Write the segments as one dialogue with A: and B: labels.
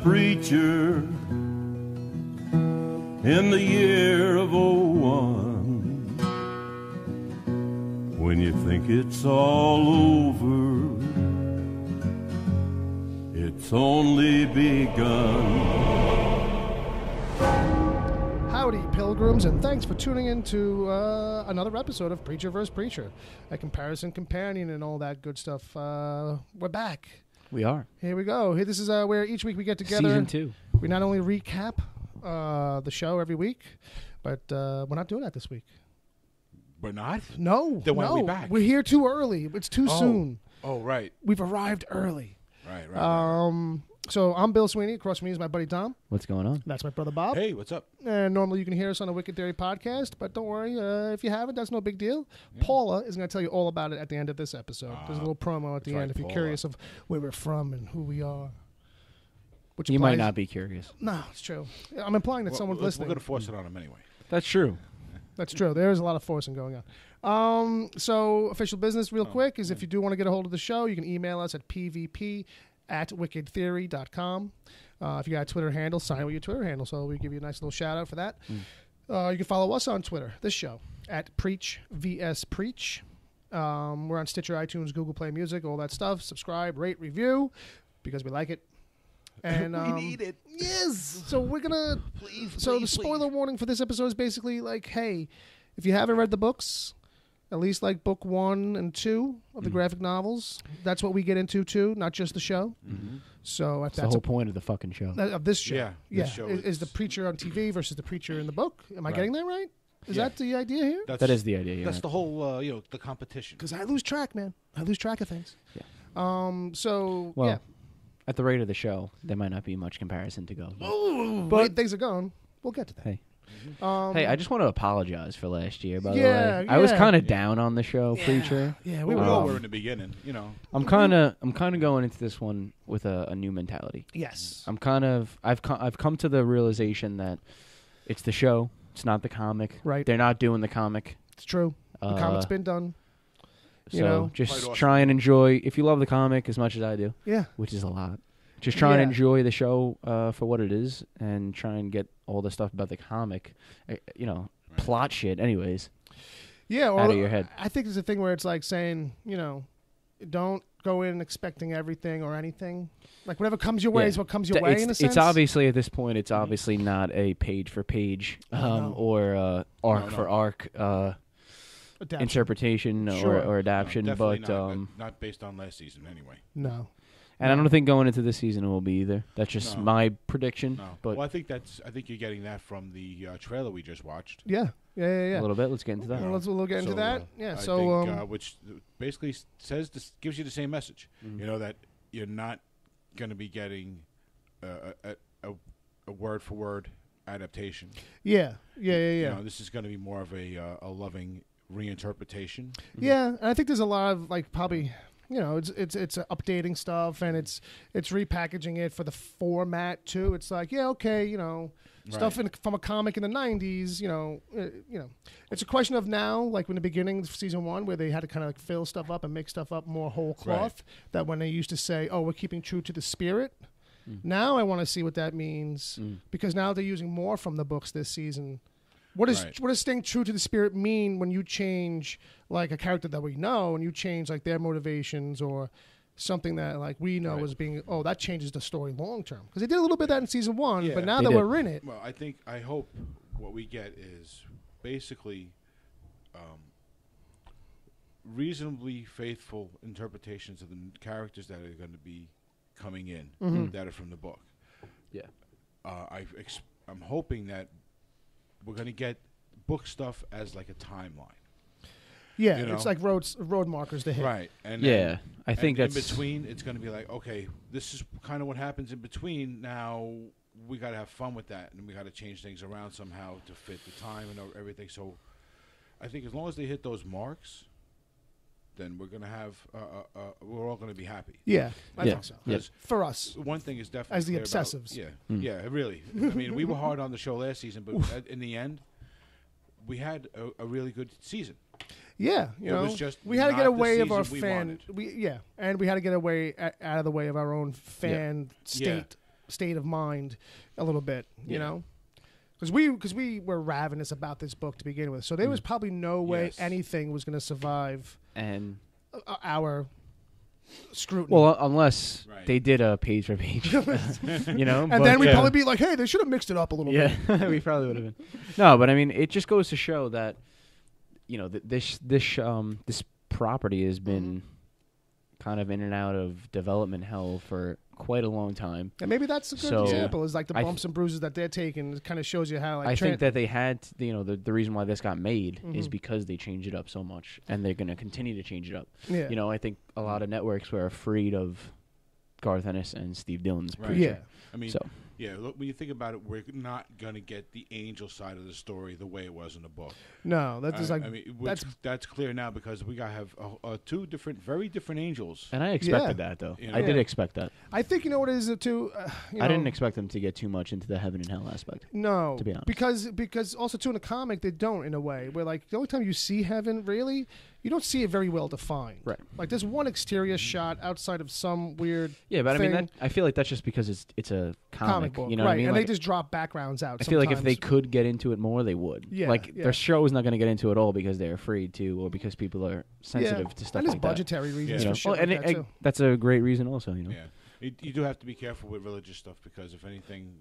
A: preacher in the year of '01. When you think it's all over, it's only begun.
B: Howdy, pilgrims, and thanks for tuning in to another episode of Preacher vs. Preacher, a comparison companion and all that good stuff. We're back.
C: We are.
B: Here we go. This is where each week we get together.
C: Season 2.
B: We not only recap the show every week, but we're not doing that this week.
D: We're not?
B: No.
D: Then when are we back?
B: We're here too early. It's too soon.
D: Oh, right.
B: We've arrived early.
D: Right.
B: So I'm Bill Sweeney. Across from me is my buddy Tom.
C: What's going on?
B: That's my brother Bob.
D: Hey, what's up?
B: And normally you can hear us on the Wicked Theory podcast, but don't worry. If you haven't, that's no big deal. Yeah. Paula is going to tell you all about it at the end of this episode. There's a little promo at the end if you're curious of where we're from and who we are. Which
C: you might not be curious.
B: No, it's true. I'm implying that someone's listening.
D: We're going to force it on them anyway.
C: That's true.
B: That's true. There is a lot of forcing going on. So official business real quick is if you do want to get a hold of the show, you can email us at pvp@wickedtheory.com. If you got a Twitter handle, sign with your Twitter handle, so we give you a nice little shout out for that. You can follow us on Twitter, this show, at PreachVSPreach. We're on Stitcher, iTunes, Google Play Music, all that stuff. Subscribe, rate, review, because we like it. And
D: we need it.
B: Yes. So we're gonna. The spoiler warning for this episode is basically like, hey, if you haven't read the books, at least like book 1 and 2 of the graphic novels. That's what we get into too, not just the show. Mm-hmm. So that's
C: the whole point of the fucking show.
B: Of this show.
D: This show
B: is the preacher on TV versus the preacher in the book. Am I getting that right? Is that the idea here?
C: That is the idea.
D: That's the whole, the competition.
B: Because I lose track, man. I lose track of things.
C: Yeah.
B: Yeah.
C: At the rate of the show, there might not be much comparison to go.
B: But things are going. We'll get to that.
C: Hey. Hey, I just want to apologize for last year, by the way.
B: Yeah.
C: I was kind of down on the show, Preacher.
B: Yeah,
D: we all were in the beginning,
C: I'm kind of going into this one with a new mentality.
B: Yes.
C: I've come to the realization that it's the show, it's not the comic.
B: Right.
C: They're not doing the comic.
B: It's true. The comic's been done.
C: Just try and enjoy. If you love the comic as much as I do, which is a lot, just try and enjoy the show for what it is, and try and get all the stuff about the comic, plot shit. Anyways, out of your head.
B: I think it's a thing where it's like saying, don't go in expecting everything or anything. Like whatever comes your way is what comes your way. In a sense,
C: it's obviously at this point, it's obviously not a page for page or arc for arc. Interpretation or adaptation, but
D: not based on last season anyway.
B: No,
C: and I don't think going into this season it will be either. That's just my prediction.
D: No.
C: But
D: I think you're getting that from the trailer we just watched.
B: Yeah.
C: A little bit. Let's get into that.
B: We'll get into that.
D: I think, which basically gives you the same message.
C: Mm-hmm.
D: That you're not going to be getting a word for word adaptation.
B: Yeah.
D: This is going to be more of a loving reinterpretation.
B: Yeah, and I think there's a lot of probably it's updating stuff, and it's repackaging it for the format too. It's like stuff from a comic in the 90s. It's a question of now, like in the beginning of season 1, where they had to kind of fill stuff up and make stuff up more whole cloth. Right. That when they used to say, "Oh, we're keeping true to the spirit." Now I want to see what that means because now they're using more from the books this season. What does staying true to the spirit mean when you change like a character that we know and you change like their motivations or something that like we know as being that changes the story long term, because they did a little bit of that in season 1, but now that we're in it,
D: well, I hope what we get is basically reasonably faithful interpretations of the characters that are going to be coming in that are from the book. I'm hoping that we're going to get book stuff as like a timeline.
B: Yeah, it's like road markers to hit.
D: Right. And
C: I think that's...
D: in between, it's going to be like, okay, this is kind of what happens in between. Now we got to have fun with that, and we got to change things around somehow to fit the time and everything. So I think as long as they hit those marks, then we're going to have, we're all going to be happy.
B: Yeah, I think so.
D: Yes.
B: For us.
D: One thing is definitely
B: as the obsessives.
D: Yeah, really. I mean, we were hard on the show last season, but in the end, we had a really good season.
B: Yeah,
D: was just
B: we had to get away of our
D: we
B: fan. And we had to get away out of the way of our own fan state. state of mind a little bit, you know? Because we were ravenous about this book to begin with, so there was probably no way anything was going to survive
C: and
B: our scrutiny.
C: Well, unless they did a page for page, you know.
B: And then we'd probably be like, "Hey, they should have mixed it up a little bit."
C: Yeah, we probably would have been. No, but I mean, it just goes to show that, you know, this property has been kind of in and out of development hell for quite a long time.
B: And maybe that's a good example, is like the bumps and bruises that they're taking. It kind of shows you how, like,
C: I think that they had, you know, the reason why this got made is because they changed it up so much, and they're going to continue to change it up. Yeah. You know, I think a lot of networks were afraid of Garth Ennis and Steve Dillon's preaching.
B: Yeah.
D: I mean, look, when you think about it, we're not going to get the angel side of the story the way it was in the book.
B: No, that's just
D: I mean, that's clear now because we have two very different angels.
C: And I expected that, though. You know? I did expect that.
B: I think, you know what it is, too?
C: I didn't expect them to get too much into the heaven and hell aspect.
B: No.
C: To be honest.
B: Because also, too, in the comic, they don't, in a way. Where, like, the only time you see heaven, really, you don't see it very well defined.
C: Right.
B: Like, there's one exterior shot outside of some weird
C: but
B: thing.
C: I mean, I feel like that's just because it's a comic
B: book.
C: You know
B: right.
C: what I mean?
B: And
C: like,
B: they just drop backgrounds out.
C: I feel like if they could get into it more, they would.
B: Yeah.
C: Like, their show is not going to get into it all because they're afraid to, or because people are sensitive to stuff
B: and
C: like that.
B: And there's budgetary reasons for shit
C: and
B: like that, too.
C: That's a great reason also, you know?
D: Yeah. You do have to be careful with religious stuff because if anything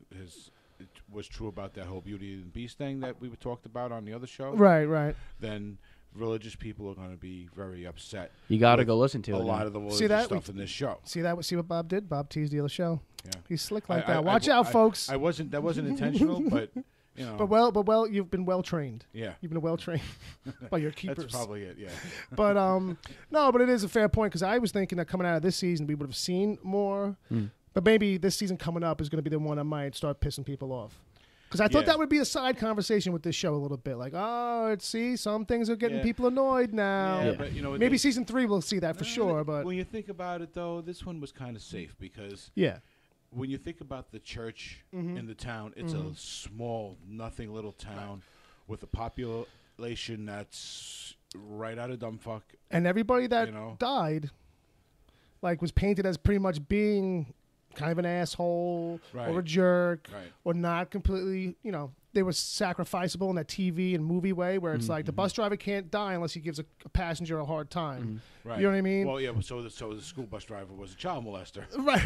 D: was true about that whole Beauty and the Beast thing that we talked about on the other show.
B: Right.
D: Then religious people are going to be very upset.
C: You got to go listen to
D: a lot of the religious stuff in this show.
B: See what Bob did? Bob teased the other show.
D: Yeah.
B: He's slick like that. Watch out, folks.
D: That wasn't intentional, but you know.
B: But well, you've been well trained.
D: Yeah.
B: You've been well trained by your keepers.
D: That's probably it. Yeah.
B: But no, but it is a fair point because I was thinking that coming out of this season we would have seen more, but maybe this season coming up is going to be the one that might start pissing people off. Because I thought that would be a side conversation with this show a little bit. Like, some things are getting people annoyed now.
D: Yeah, but, you know,
B: maybe season 3 we'll see that for sure. But
D: when you think about it, though, this one was kind of safe because when you think about the church in the town, it's a small, nothing little town with a population that's right out of dumbfuck.
B: And everybody that died, like, was painted as pretty much being kind of an asshole or a jerk or not completely, you know, they were sacrificable in that TV and movie way where it's like the bus driver can't die unless he gives a passenger a hard time.
D: Right.
B: You know what I mean?
D: Well, yeah, so the school bus driver was a child molester.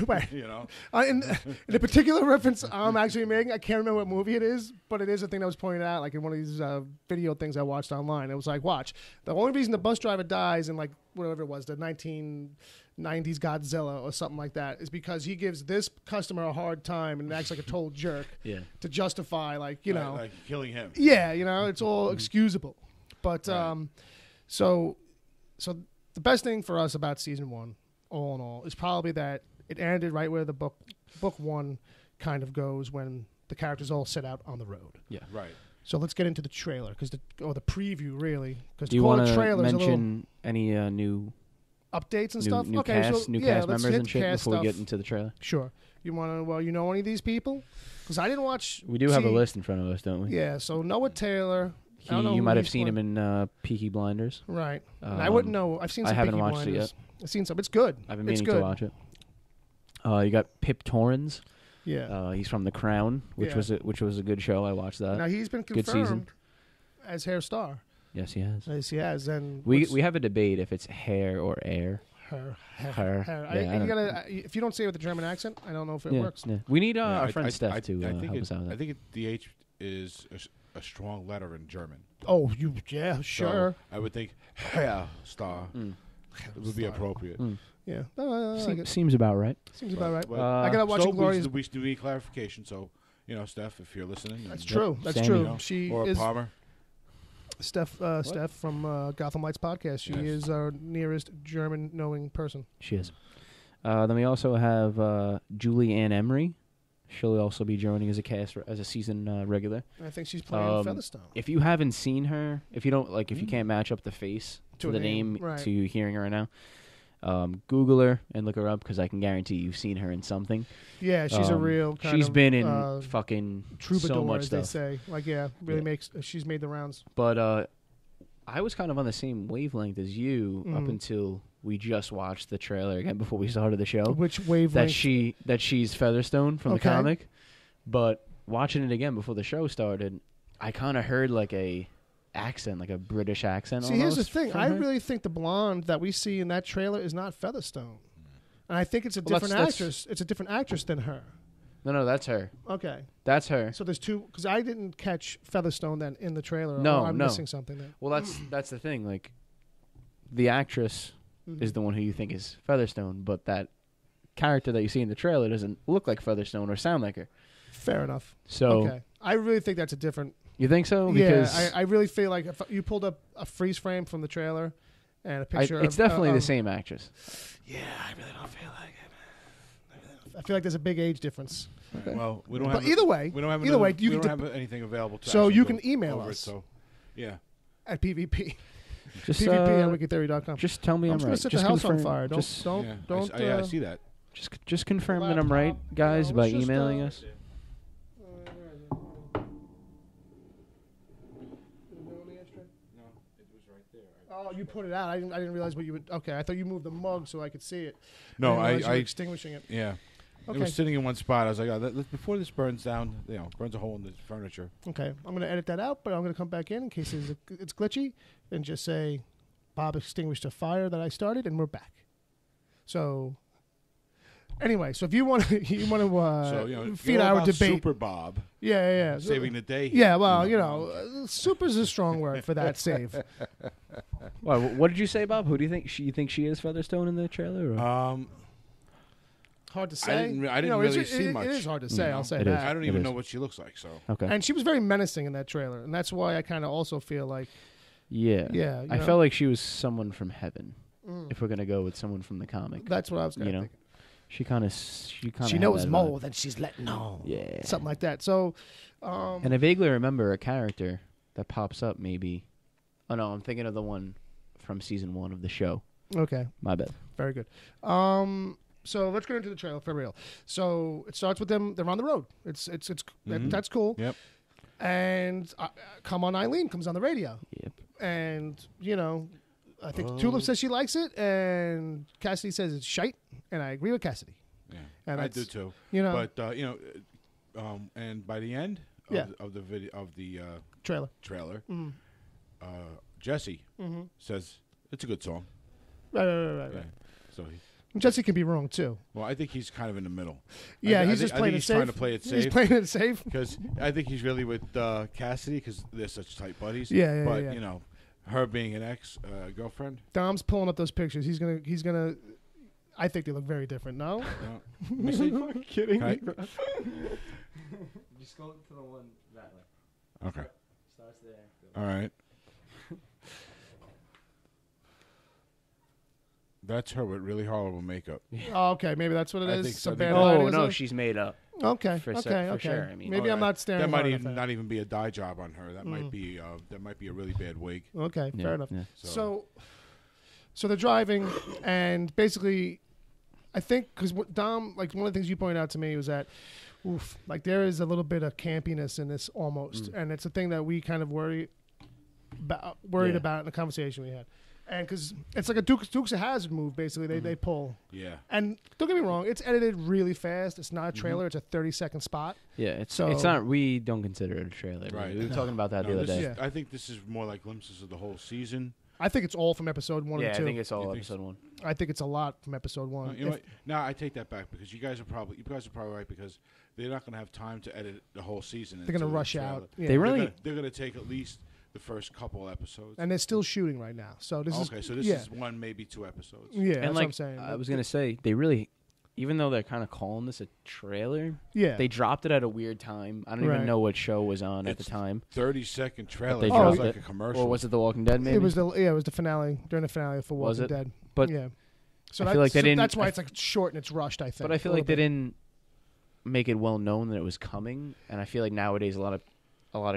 B: Right.
D: You know?
B: In the particular reference I'm actually making, I can't remember what movie it is, but it is a thing that was pointed out like in one of these video things I watched online. It was like, watch, the only reason the bus driver dies in like whatever it was, the 1990s Godzilla or something like that is because he gives this customer a hard time and acts like a total jerk to justify, like, you know,
D: like killing him.
B: Yeah, you know, it's all excusable. But so the best thing for us about season 1, all in all, is probably that it ended right where the book 1 kind of goes when the characters all set out on the road.
C: Yeah,
D: right.
B: So let's get into the trailer or the preview really.
C: Do you want to mention any new
B: updates and stuff?
C: New cast members and shit before we get into the trailer?
B: Sure. You want to? Well, you know any of these people? Because I didn't watch.
C: We do have a list in front of us, don't we?
B: Yeah. So Noah Taylor.
C: You might have seen him in Peaky Blinders.
B: Right. I wouldn't know. I've seen some
C: I haven't
B: Peaky
C: watched
B: Blinders.
C: it yet.
B: I've seen some. It's good.
C: I've been meaning to watch it. You got Pip Torrens.
B: Yeah.
C: He's from The Crown, which was a good show. I watched that.
B: Now he's been confirmed as Hair Star.
C: Yes, he has.
B: Yes, he has. And
C: we have a debate if it's hair or air.
B: Her.
C: Yeah,
B: if you don't say it with a German accent, I don't know if it works.
C: Yeah. We need our friend Steph to help us out with that.
D: I think the H is a strong letter in German.
B: Oh, sure.
D: So I would think Hair Star would be appropriate.
B: Yeah.
C: Seems about right.
B: Seems about right. I got to watch Glorious.
D: We do need clarification, so, you know, Steph, if you're listening.
B: That's true. That's
C: Sammy,
B: true.
C: you know,
B: She
D: or
B: is
D: Palmer.
B: Steph from Gotham Lights podcast. She is our nearest German-knowing person.
C: She is. Then we also have Julie Ann Emery. She'll also be joining as a season regular.
B: I think she's playing Featherstone.
C: If you haven't seen her, if you don't if you can't match up the face to the name to hearing her right now, Google her and look her up because I can guarantee you've seen her in something.
B: Yeah, she's a real kind
C: She's
B: of,
C: been in fucking
B: troubadour,
C: so much
B: as
C: stuff.
B: they say. Like, she's made the rounds.
C: But I was kind of on the same wavelength as you up until we just watched the trailer again before we started the show.
B: Which wavelength?
C: That she's Featherstone from the comic. But watching it again before the show started, I kind of heard like a accent, like a British accent.
B: See, here's the thing. I really think the blonde that we see in that trailer is not Featherstone. And I think it's a different actress. It's a different actress than her.
C: No, that's her.
B: Okay.
C: That's her.
B: So there's two, because I didn't catch Featherstone then in the trailer.
C: No,
B: I'm missing something there.
C: Well, that's the thing. Like, the actress is the one who you think is Featherstone, but that character that you see in the trailer doesn't look like Featherstone or sound like her.
B: Fair enough.
C: So,
B: okay. I really think that's a different.
C: You think so? Because
B: yeah, I really feel like if you pulled up a freeze frame from the trailer and a picture
C: it's definitely the same actress.
B: Yeah, I really don't feel like it. I feel like there's a big age difference.
D: Okay. Well, we don't have.
B: But either way,
D: we don't have.
B: You
D: don't have anything available to.
B: So you can email us.
D: So, yeah.
B: At PvP.
C: Just
B: PvP at wikitheory.com.
C: Just tell me I'm right.
B: Just set the house on fire. Don't.
D: I see that.
C: Just confirm that I'm right, guys, by emailing us.
B: Oh, you put it out. I didn't realize what you would. Okay, I thought you moved the mug so I could see it.
D: No,
B: I extinguishing it.
D: Yeah.
B: Okay.
D: It was sitting in one spot. I was like, before this burns down, burns a hole in the furniture.
B: Okay, I'm going to edit that out, but I'm going to come back in case it's glitchy and just say, Bob extinguished a fire that I started, and we're back. So, anyway, so if you want to, feed our debate,
D: Super Bob.
B: Yeah.
D: Saving the day.
B: Yeah, well, super's a strong word for that save.
C: Well, what did you say, Bob? Who do you think she is Featherstone in the trailer? Or?
B: Hard to say.
D: I didn't really see much.
B: It is hard to say. I'll say
C: that.
B: I
D: don't even know what she looks like. So
C: okay.
B: And she was very menacing in that trailer, and that's why I kind of also feel like.
C: Yeah. I felt like she was someone from heaven. If we're gonna go with someone from the comic,
B: that's what I was going to think.
C: She
B: knows more than she's letting on.
C: Yeah,
B: something like that. So,
C: and I vaguely remember a character that pops up. Maybe. Oh no, I'm thinking of the one from season 1 of the show.
B: Okay,
C: my bad.
B: Very good. So let's get into the trailer for real. So it starts with them. They're on the road. That's cool.
D: Yep.
B: And Come On Eileen comes on the radio.
C: Yep.
B: And I think Tulip says she likes it, and Cassidy says it's shite, and I agree with Cassidy.
D: Yeah,
B: and
D: I do too. But and by the end of the video of the trailer, Jesse says it's a good song.
B: Right.
D: So
B: Jesse can be wrong too.
D: Well, I think he's kind of in the middle.
B: Yeah, he's just playing it safe.
D: Trying to play it safe.
B: He's playing it safe
D: because I think he's really with Cassidy because they're such tight buddies.
B: Yeah.
D: But her being an ex-girlfriend.
B: Dom's pulling up those pictures. He's gonna. I think they look very different. No.
D: Let me see.
B: Are you kidding me?
C: Just go to the one that
D: way. Okay.
C: Starts there.
D: All right. That's her with really horrible makeup.
B: Oh, okay, maybe that's what it is.
D: Think
B: Some
D: so.
B: bad
C: Oh no, she's made up.
B: Okay,
C: for
B: okay.
C: sure. I mean,
B: maybe I'm not staring.
D: That might not even be a dye job on her. That might be a really bad wig.
B: Okay, fair enough.
C: Yeah.
B: So they're driving, and basically, I think because Dom, like one of the things you pointed out to me was that, there is a little bit of campiness in this almost, and it's a thing that we kind of worried about in the conversation we had. And because it's like a Dukes of Hazzard move, basically, they pull.
D: Yeah.
B: And don't get me wrong, it's edited really fast. It's not a trailer; it's a 30-second spot.
C: Yeah, it's not. We don't consider it a trailer.
D: Right.
C: We were talking about that the other day.
D: I think this is more like glimpses of the whole season.
B: I think it's all from episode 1 and 2.
C: Yeah, I think it's all episode 1.
B: I think it's a lot from episode 1.
D: You know what? No, I take that back because you guys are probably right because they're not going to have time to edit the whole season.
B: They're going to rush out.
C: Yeah.
D: They're going to take at least the first couple episodes,
B: and they're still shooting right now. So this
D: is 1, maybe 2 episodes.
B: Yeah,
C: and
B: that's what I'm saying.
C: I was gonna say they really, even though they're kind of calling this a trailer,
B: they
C: dropped it at a weird time. I don't even know what show was on at the time.
D: 30-second trailer.
C: They
D: dropped like a commercial,
C: or was it The Walking Dead? Maybe
B: it was the finale during the finale for Walking Dead.
C: But
B: yeah, so
C: I feel like they didn't.
B: That's why it's like short and it's rushed. I think,
C: but I feel like they didn't make it well known that it was coming, and I feel like nowadays a lot of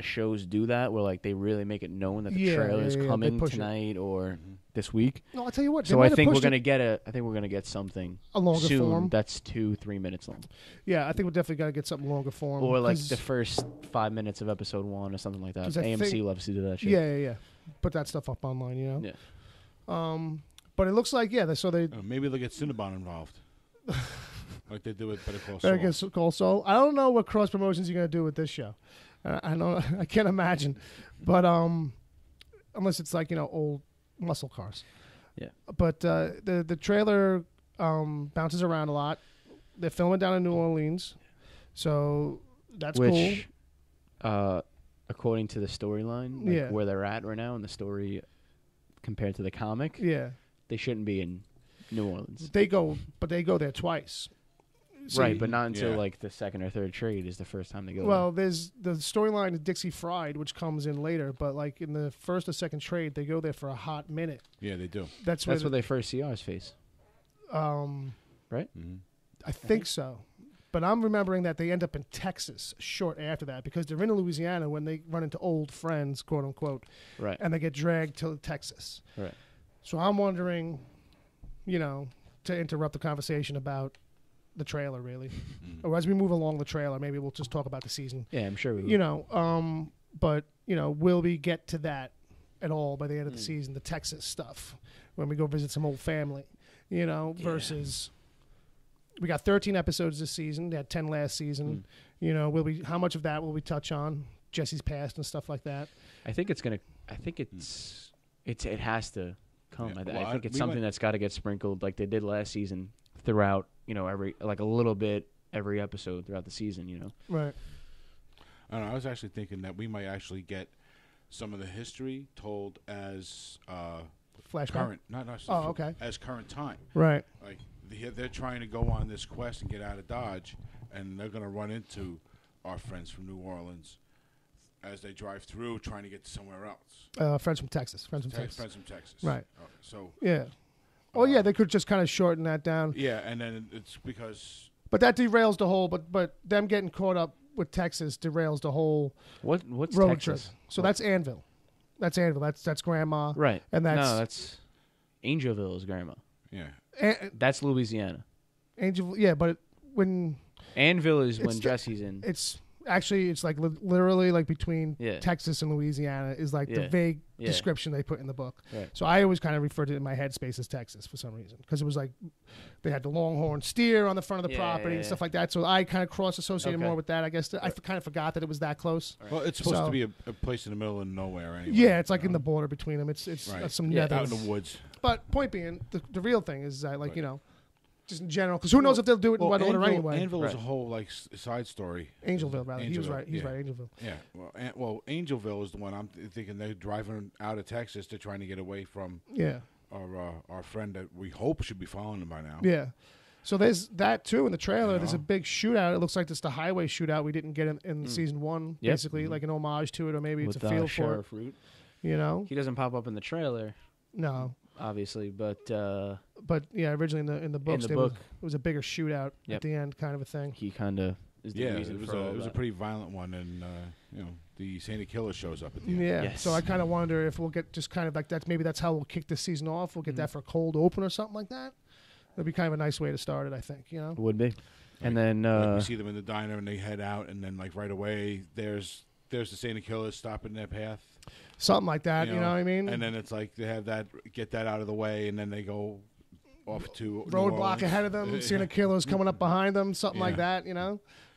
C: shows do that where like they really make it known that the trailer is coming tonight or this week.
B: No, I'll tell you what.
C: So I think we're gonna get something
B: a longer
C: soon
B: form
C: that's 2-3 minutes long.
B: Yeah, I think we're definitely gonna get something longer form,
C: or like the first 5 minutes of episode 1 or something like that. AMC loves to do that shit.
B: Yeah. Put that stuff up online,
C: Yeah.
B: But it looks like
D: maybe they'll get Cinnabon involved, like they do with Better Call Saul.
B: Better Call Saul. I don't know what cross promotions you're gonna do with this show. I can't imagine, but unless it's like old muscle cars.
C: Yeah.
B: But the trailer bounces around a lot. They're filming down in New Orleans, so that's cool.
C: According to the storyline, where they're at right now in the story compared to the comic, they shouldn't be in New Orleans.
B: They go there twice.
C: Right, but not until like the second or third trade is the first time they go.
B: Well, there's the storyline of Dixie Fried, which comes in later, but like in the first or second trade, they go there for a hot minute.
D: Yeah, they do.
B: That's
C: where they first see R's face. Right?
B: Mm-hmm. I think so. But I'm remembering that they end up in Texas short after that because they're in Louisiana when they run into old friends, quote unquote.
C: Right.
B: And they get dragged to Texas.
C: Right.
B: So I'm wondering, to interrupt the conversation about the trailer, really. Or as we move along the trailer, maybe we'll just talk about the season.
C: Yeah, I'm sure we will.
B: But, will we get to that at all by the end of the season, the Texas stuff, when we go visit some old family, versus... We got 13 episodes this season. They had 10 last season. How much of that will we touch on? Jesse's past and stuff like that.
C: I think it's it has to come. Yeah. I think it's something that's got to get sprinkled like they did last season throughout, every a little bit every episode throughout the season,
B: Right.
D: I don't know. I was actually thinking that we might actually get some of the history told as
B: flashback.
D: Current,
B: okay.
D: As current time.
B: Right.
D: Like they're trying to go on this quest and get out of Dodge, and they're going to run into our friends from New Orleans as they drive through, trying to get to somewhere else.
B: Friends from Texas. Friends from Texas. Right.
D: So.
B: Yeah. They could just kind of shorten that down.
D: Yeah, and then it's because.
B: But that derails the whole. But them getting caught up with Texas derails the whole.
C: What's
B: road
C: Texas?
B: trip. So that's Anvil. That's Anvil. That's Grandma.
C: Right.
B: And
C: that's Angelville is Grandma.
D: Yeah.
C: That's Louisiana.
B: Angel. Yeah, but when.
C: Anvil is when Jesse's in.
B: It's like literally like between
C: Yeah.
B: Texas and Louisiana is like the vague description they put in the book.
C: Right.
B: So I always kind of referred to it in my headspace as Texas for some reason because it was like they had the longhorn steer on the front of the property and stuff like that. So I kind of cross-associated more with that. I guess I kind of forgot that it was that close.
D: Right. Well, it's supposed to be a place in the middle of nowhere anyway.
B: Yeah, it's like in the border between them. It's some nether.
D: Out in the woods.
B: But point being, the real thing is that just in general, because who knows if they'll do it in what order anyway.
D: Anvil is a whole side story.
B: Angelville, rather. He was right. He's right. Angelville.
D: Yeah. Well, Angelville is the one I'm thinking they're driving out of Texas. They're trying to get away from. Our friend that we hope should be following them by now.
B: Yeah. So there's that too in the trailer. There's a big shootout. It looks like it's the highway shootout we didn't get in season one. Yep. Basically, like an homage to it, or maybe it's a feel for it.
C: Root.
B: He
C: doesn't pop up in the trailer.
B: No.
C: Obviously, but
B: originally in the books, it was a bigger shootout at the end, kind of a thing.
C: He kind of is the reason for
D: it was a pretty violent one, and the Santa Killer shows up at the end.
B: Yeah,
C: yes.
B: So I kind of wonder if we'll get just kind of like that. Maybe that's how we'll kick this season off. We'll get that for a cold open or something like that. That'd be kind of a nice way to start it, I think.
C: Would be. And then
D: we see them in the diner, and they head out, and then right away there's the Santa Killers stopping their path.
B: Something like that, you know what I mean?
D: And then it's like they have get that out of the way, and then they go off to
B: roadblock ahead of them. Santa Killer's coming up behind them, something like that,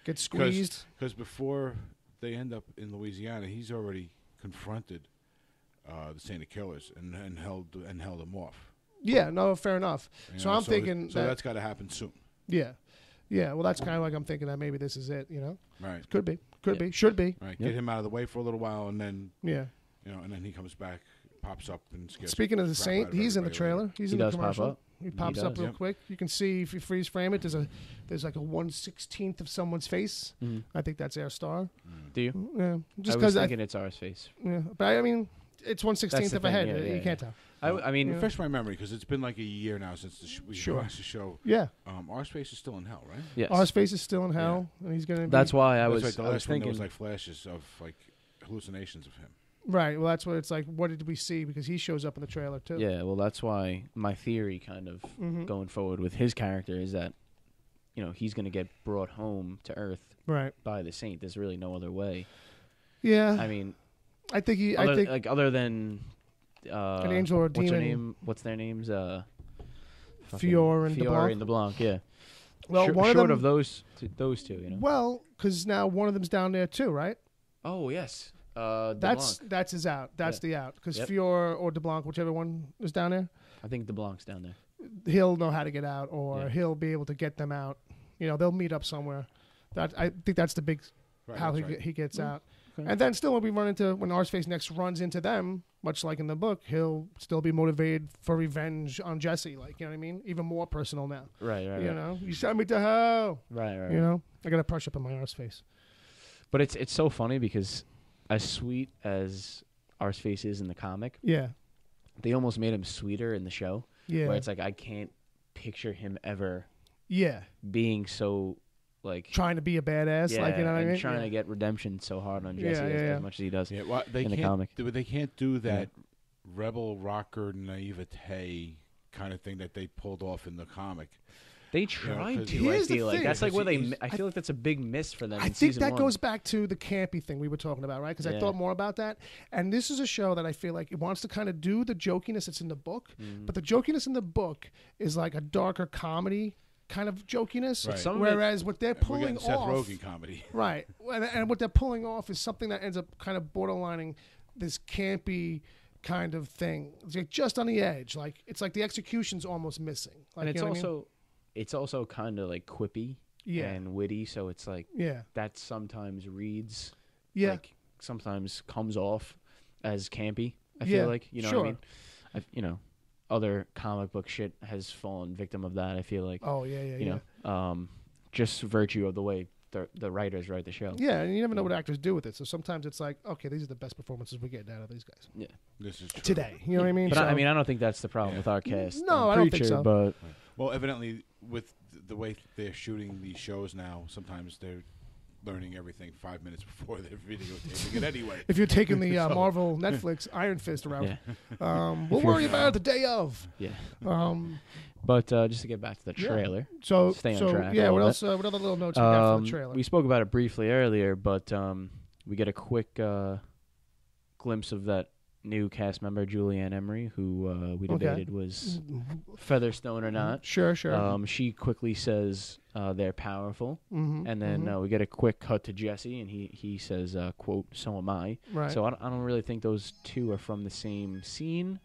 B: Get squeezed.
D: Because before they end up in Louisiana, he's already confronted the Santa Killers and held them off.
B: Yeah, no, fair enough. So I'm thinking
D: that's got to happen soon.
B: Yeah. Yeah, well, that's kind of like I'm thinking that maybe this is it,
D: Right.
B: Could be. Should be.
D: Right. Get him out of the way for a little while, and then and then he comes back, pops up, and scares.
B: Speaking of the Saint, he's in the trailer. He's in the commercial.
C: Pop up.
B: He pops up real quick. You can see if you freeze frame it. There's like a 1/16th of someone's face. Mm-hmm. I think that's our star.
C: Do you?
B: Yeah.
C: Just because I was thinking it's ours face.
B: Yeah, but I mean, it's 1/16th of a head. You can't tell.
C: I mean,
D: refresh my memory because it's been like a year now since we watched the show.
B: Yeah.
D: Our space is still in hell, right?
C: Yes.
B: Our space is still in hell, and he's gonna.
C: That's why I was.
D: Right, the last
C: thinking
D: one, there was like flashes of like hallucinations of him.
B: Right. Well, that's what it's like. What did we see? Because he shows up in the trailer too.
C: Yeah. Well, that's why my theory, kind of going forward with his character, is that he's going to get brought home to Earth by the Saint. There's really no other way.
B: Yeah.
C: I mean,
B: I think
C: like other than
B: an angel or a demon.
C: What's their name? What's their names?
B: Fior and
C: DeBlanc, yeah.
B: Well, one
C: short
B: of
C: those two, you know.
B: Well, because now one of them's down there too, right?
C: Oh yes.
B: That's his out. That's the out. Because Fior or DeBlanc, whichever one is down there.
C: I think DeBlanc's down there.
B: He'll know how to get out, or he'll be able to get them out. You know, they'll meet up somewhere. I think that's the big how he gets out. Okay. And then still when Arseface next runs into them, much like in the book, he'll still be motivated for revenge on Jesse. Like, you know what I mean? Even more personal now.
C: Right.
B: You know? You sent me to hell.
C: Right.
B: You know? I got to brush up on my Arseface.
C: But it's so funny because as sweet as Arseface is in the comic, they almost made him sweeter in the show. Yeah. Where it's like I can't picture him ever being so like
B: trying to be a badass, like, you know what I mean?
C: Trying to get redemption so hard on Jesse as much as he does in the comic.
D: They can't do that rebel rocker naivete kind of thing that they pulled off in the comic.
C: They tried to. I feel like that's like where I feel like that's a big miss for them.
B: I think that goes back to the campy thing we were talking about, right? Because I thought more about that. And this is a show that I feel like it wants to kind of do the jokiness that's in the book, but the jokiness in the book is like a darker comedy kind of jokiness, right. Whereas what they're pulling
D: Seth Rogen comedy,
B: right? And what they're pulling off is something that ends up kind of borderlining this campy kind of thing. It's like just on the edge, like it's like the execution's almost missing. Like,
C: and it's also kind of like quippy and witty, so it's like that sometimes reads like sometimes comes off as campy. I feel like, you know what I mean? Other comic book shit has fallen victim of that. I feel like.
B: Oh you
C: know, just virtue of the way the writers write the show.
B: Yeah, and you never know what actors do with it. So sometimes it's like, okay, these are the best performances we're getting out of these guys.
C: Yeah,
D: this is true.
B: Today. You know what I mean?
C: But I don't think that's the problem with our cast.
B: No, I don't think so.
C: But
D: well, evidently, with the way they're shooting these shows now, sometimes they're learning everything 5 minutes before they're videotaping it anyway.
B: If you're taking the Marvel Netflix Iron Fist route, we'll worry about it the day of.
C: Yeah. But just to get back to the trailer, stay on track.
B: Yeah. What else? What other little notes we got for the trailer?
C: We spoke about it briefly earlier, but we get a quick glimpse of that new cast member, Julianne Emery, who we debated was Featherstone or not.
B: Sure.
C: She quickly says they're powerful, and then we get a quick cut to Jesse, and he says, quote, "So am I."
B: Right.
C: So I don't really think those two are from the same scene.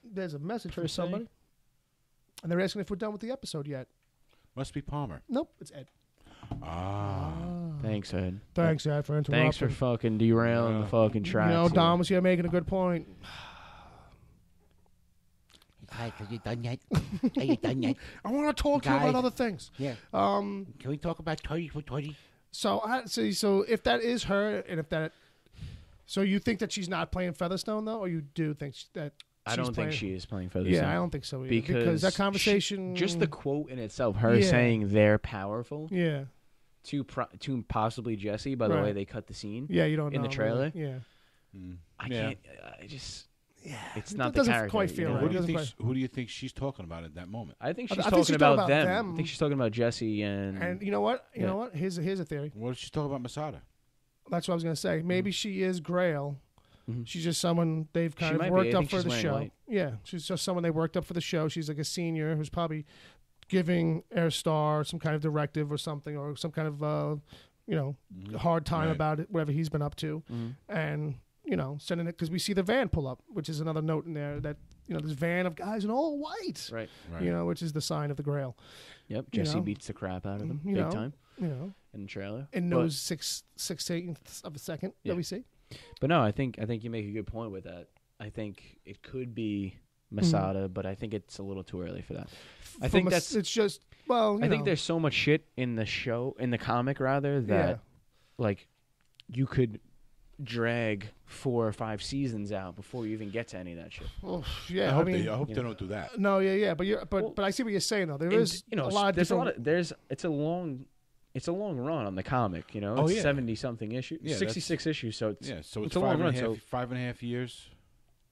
B: There's a message for somebody. And they're asking if we're done with the episode yet.
D: Must be Palmer.
B: Nope, it's Ed.
C: Thanks, Ed.
B: Thanks, Ed, for interrupting.
C: Thanks for fucking derailing the fucking track.
B: You know, Dom was here making a good point.
E: Hi, are you done yet? Are you done yet?
B: I want to talk to you about other things.
E: Yeah. Can we talk about Toys for Toys?
B: So if that is her, and if that, so you think that she's not playing Featherstone though, or you do think that?
C: I don't think she is playing Featherstone.
B: Yeah, I don't think so either. Because that conversation,
C: just the quote in itself, her saying they're powerful.
B: Yeah.
C: To possibly Jesse, by the way they cut the scene.
B: Yeah, you don't know
C: in the trailer.
B: Really. Yeah.
C: I can't. I just.
B: Yeah,
C: it's not the character.
B: Quite feel right.
D: Who do you think she's talking about at that moment?
C: I think she's talking about them. I think she's talking about Jesse and.
B: And you know what? You know what? Here's a theory.
D: What if she's talking about Masada?
B: That's what I was gonna say. Maybe she is Grail. She's just someone they've kind of worked up for the show. White. Yeah, she's just someone they worked up for the show. She's like a senior who's probably giving Airstar some kind of directive or something, or some kind of hard time about it, whatever he's been up to, and sending it because we see the van pull up, which is another note in there that this van of guys in all white,
C: right.
B: Which is the sign of the Grail.
C: Yep, Jesse beats the crap out of them big time. In the trailer,
B: in those 6/8 of a second that we see.
C: But no, I think you make a good point with that. I think it could be Masada, but I think it's a little too early for that. I think
B: it's just
C: I think there's so much shit in the comic rather that like you could drag 4 or 5 seasons out before you even get to any of that shit.
B: Well,
D: I hope they don't do that.
B: No, but I see what you're saying though. There's a lot of It's a long run on the comic, It's 70-something issues, 66 issues, so it's
D: it's
B: a long run.
D: So 5.5 years,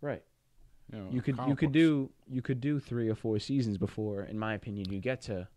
C: right? You could do 3 or 4 seasons before, in my opinion, you get to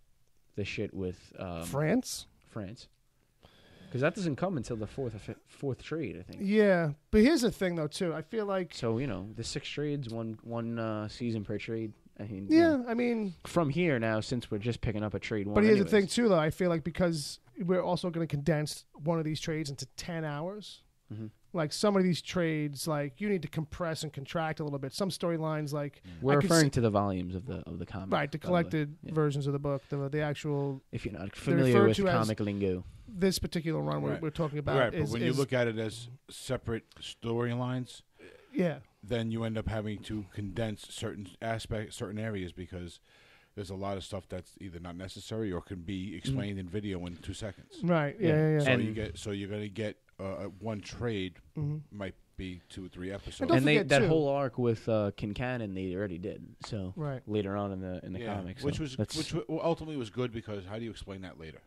C: the shit with
B: France,
C: because that doesn't come until the fourth trade, I think.
B: Yeah, but here's the thing though too. I feel like
C: the 6 trades, one season per trade. I mean,
B: yeah, I mean,
C: from here now, since we're just picking up a trade one.
B: But here's
C: anyways.
B: the thing too, though. I feel like because we're also going to condense one of these trades into 10 hours.
C: Mm-hmm.
B: Like some of these trades, like you need to compress and contract a little bit. Some storylines, like
C: we're referring to the volumes of the comic,
B: right? The collected versions of the book, the actual.
C: If you're not familiar with comic lingo,
B: this particular run we're talking about,
D: right? But when you look at it as separate storylines,
B: yeah,
D: then you end up having to condense certain aspects, certain areas, because there's a lot of stuff that's either not necessary or can be explained in video in 2 seconds.
B: Right. Yeah.
D: So you're going to get one trade might be 2 or 3 episodes.
C: And that whole arc with Kincannon they already did. So later on in the comics,
D: which ultimately was good, because how do you explain that later?